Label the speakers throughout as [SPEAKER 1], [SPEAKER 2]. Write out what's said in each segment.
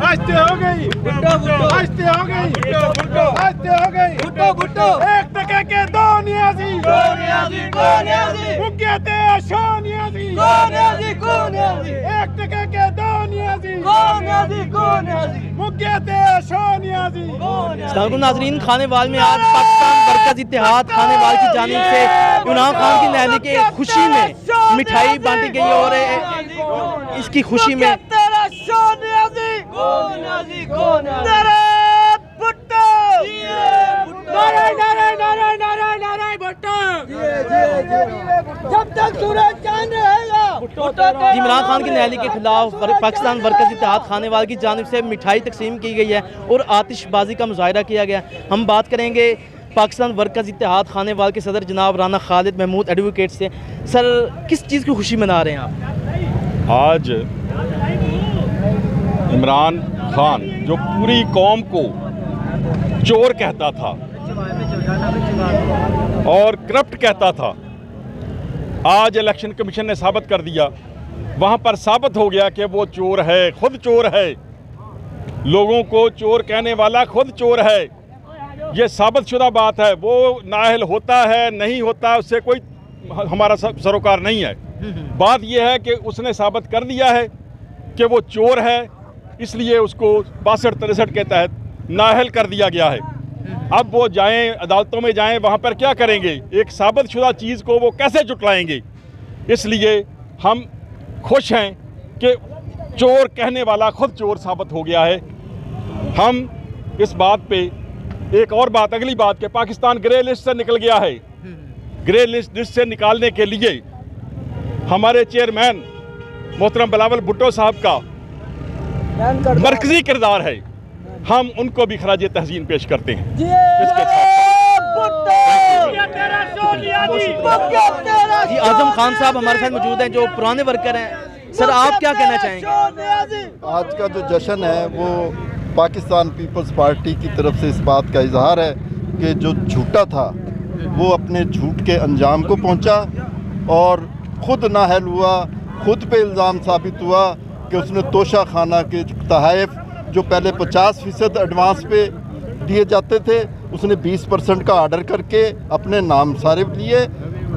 [SPEAKER 1] हस्ते हो गई, हस्ते हो गई, हस्ते हो गई। एक टके के दो न्याजी, मुक्के ते शो न्याजी, एक टके के दो न्याजी, मुक्के ते शो न्याजी।
[SPEAKER 2] नाज़रीन, खानेवाल में आज पाकिस्तान वर्कर्स इत्तेहाद खानेवाल की जानिब से इमरान खान की नहली के खुशी में मिठाई बांटी गई और इसकी खुशी में इमरान खान की नहली के खिलाफ पाकिस्तान वर्कर्स इत्तेहाद खानेवाल की जानिब से मिठाई तकसीम की गई है और आतिशबाजी का मुजाहरा किया गया। हम बात करेंगे पाकिस्तान वर्कर्स इत्तेहाद खानेवाल के सदर जनाब राना खालिद महमूद एडवोकेट से। सर, किस चीज़ की खुशी मना रहे हैं आप?
[SPEAKER 1] आज इमरान खान जो पूरी कौम को चोर कहता था और करप्ट कहता था, आज इलेक्शन कमीशन ने साबित कर दिया। वहाँ पर साबित हो गया कि वो चोर है, खुद चोर है। लोगों को चोर कहने वाला खुद चोर है। ये साबित शुदा बात है। वो नाअहल होता है नहीं होता उससे कोई हमारा सरोकार नहीं है। बात यह है कि उसने साबित कर दिया है कि वो चोर है, इसलिए उसको 62-63 के तहत नाअहल कर दिया गया है। अब वो जाएं, अदालतों में जाएं, वहाँ पर क्या करेंगे? एक साबित शुदा चीज़ को वो कैसे जुटलाएंगे? इसलिए हम खुश हैं कि चोर कहने वाला खुद चोर साबित हो गया है। हम इस बात पे एक और बात, अगली बात कि पाकिस्तान ग्रे लिस्ट से निकल गया है। ग्रे लिस्ट से निकालने के लिए हमारे चेयरमैन मोहतरम बिलावल भुट्टो साहब का मरकजी किरदार है। हम उनको भी खराज तहसीन पेश करते हैं। इसके
[SPEAKER 2] जी, आजम खान साहब हमारे साथ मौजूद हैं जो पुराने वर्कर हैं। सर, आप क्या कहना चाहेंगे?
[SPEAKER 3] आज का जो जश्न है वो पाकिस्तान पीपल्स पार्टी की तरफ से इस बात का इजहार है कि जो झूठा था वो अपने झूठ के अंजाम को पहुंचा और खुद नाअहल हुआ, खुद पे इल्ज़ाम साबित हुआ कि उसने तोशा खाना के तहाइफ जो पहले 50% एडवांस पे दिए जाते थे, उसने 20% का ऑर्डर करके अपने नाम सारे लिए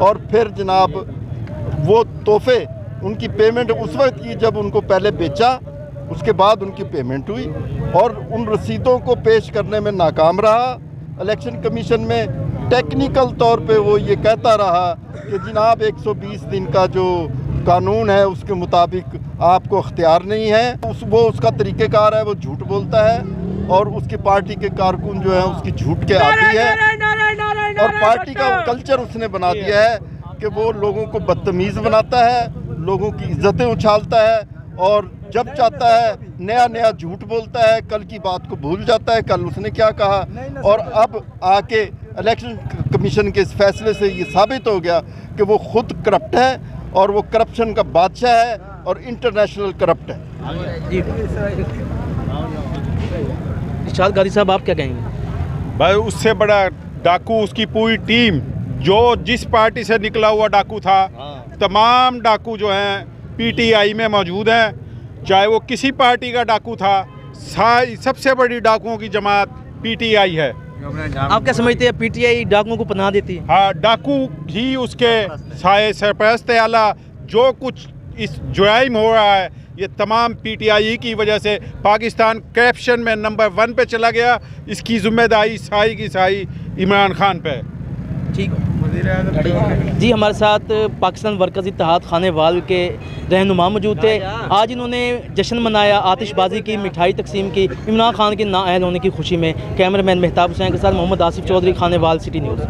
[SPEAKER 3] और फिर जनाब वो तोहफे उनकी पेमेंट उस वक्त की जब उनको पहले बेचा, उसके बाद उनकी पेमेंट हुई और उन रसीदों को पेश करने में नाकाम रहा। इलेक्शन कमीशन में टेक्निकल तौर पे वो ये कहता रहा कि जनाब 120 दिन का जो कानून है उसके मुताबिक आपको अख्तियार नहीं है। वो उसका तरीक़ेकार है, वो झूठ बोलता है और उसकी पार्टी के कारकुन जो है उसकी झूठ के आदी है और पार्टी का कल्चर उसने बना दिया है कि वो लोगों को बदतमीज़ बनाता है, लोगों की इज्जतें उछालता है और जब चाहता है नया नया झूठ बोलता है, कल की बात को भूल जाता है, कल उसने क्या कहा। और अब आके इलेक्शन कमीशन के इस फैसले से ये साबित हो गया कि वो खुद करप्ट है और वो करप्शन का बादशाह है और इंटरनेशनल करप्ट है।
[SPEAKER 2] इरशाद गाजी साहब, आप क्या कहेंगे?
[SPEAKER 1] भाई, उससे बड़ा डाकू उसकी पूरी टीम, जो जिस पार्टी से निकला हुआ डाकू था, तमाम डाकू जो हैं पीटीआई में मौजूद हैं। चाहे वो किसी पार्टी का डाकू था, सबसे बड़ी डाकुओं की जमात पीटीआई है।
[SPEAKER 2] आप क्या समझते हैं, पीटीआई डाकुओं को पनाह देती है?
[SPEAKER 1] हाँ, डाकू ही उसके साए सरपरस्त आला। जो कुछ इस जुराइम हो रहा है ये तमाम पीटीआई की वजह से पाकिस्तान करप्शन में नंबर 1 पे चला गया। इसकी जिम्मेदारी साई की साई इमरान खान पे।
[SPEAKER 2] ठीक जी, हमारे साथ पाकिस्तान वर्कर्स इत्तेहाद खानेवाल के रहनुमा मौजूद थे। आज इन्होंने जश्न मनाया, आतिशबाजी की, मिठाई तकसीम की इमरान खान के नाअहल होने की खुशी में। कैमरामैन मेहताब हुसैन के साथ मोहम्मद आसिफ चौधरी, खानेवाल, सिटी न्यूज़।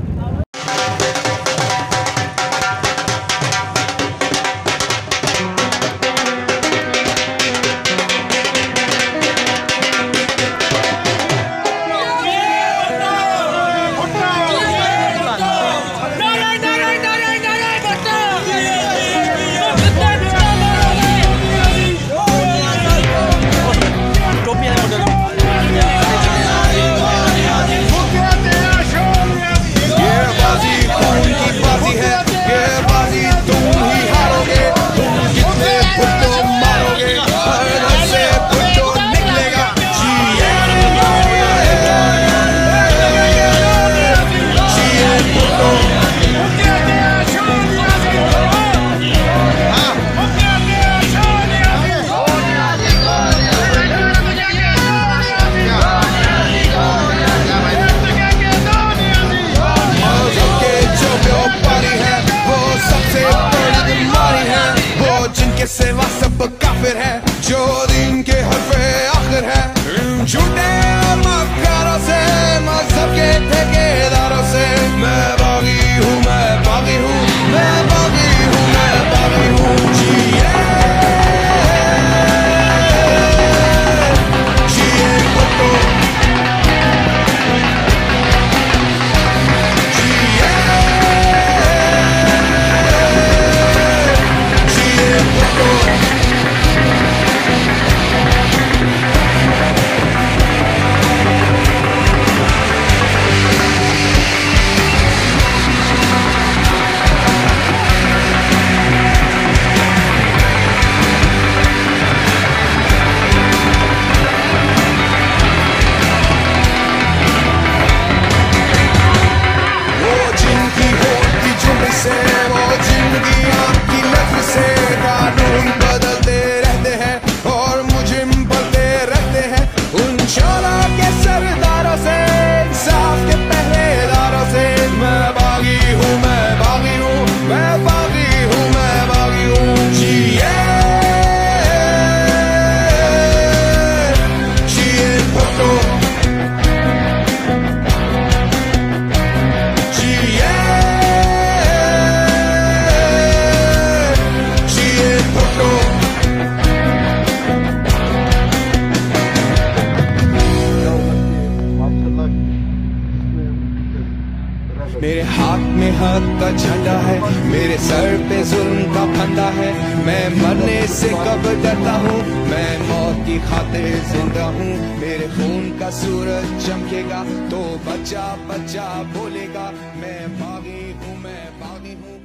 [SPEAKER 4] झूठे और मक्कारों से, मजहब के ठेकेदारों से। मैं बागी हूँ, मैं बागी हूँ, मैं बागी हूँ, मैं बागी हूँ। जिए जिए भुट्टो, जिए जिए भुट्टो। वो जिनकी होती जुल्म से, वो जिंदगी आपकी नस्ल से, कानून बदलते रहते हैं और मुजिम बनते रहते हैं। उन शोला के सरदारों से, इंसाफ के पहरेदारों से। मैं बागी हूँ, मैं बागी हूँ, मैं बागी हूँ, मैं बागी हूँ। जिए जिए भुट्टो, जिए जिए भुट्टो। मेरे हाथ में हक का झंडा है, मेरे सर पे जुल्म का फंदा है। मैं मरने से कब डरता हूँ, मैं मौत की खातिर जिंदा हूँ। मेरे खून का सूरज चमकेगा तो बच्चा बच्चा बोलेगा, मैं बागी हूँ, मैं बागी हूँ।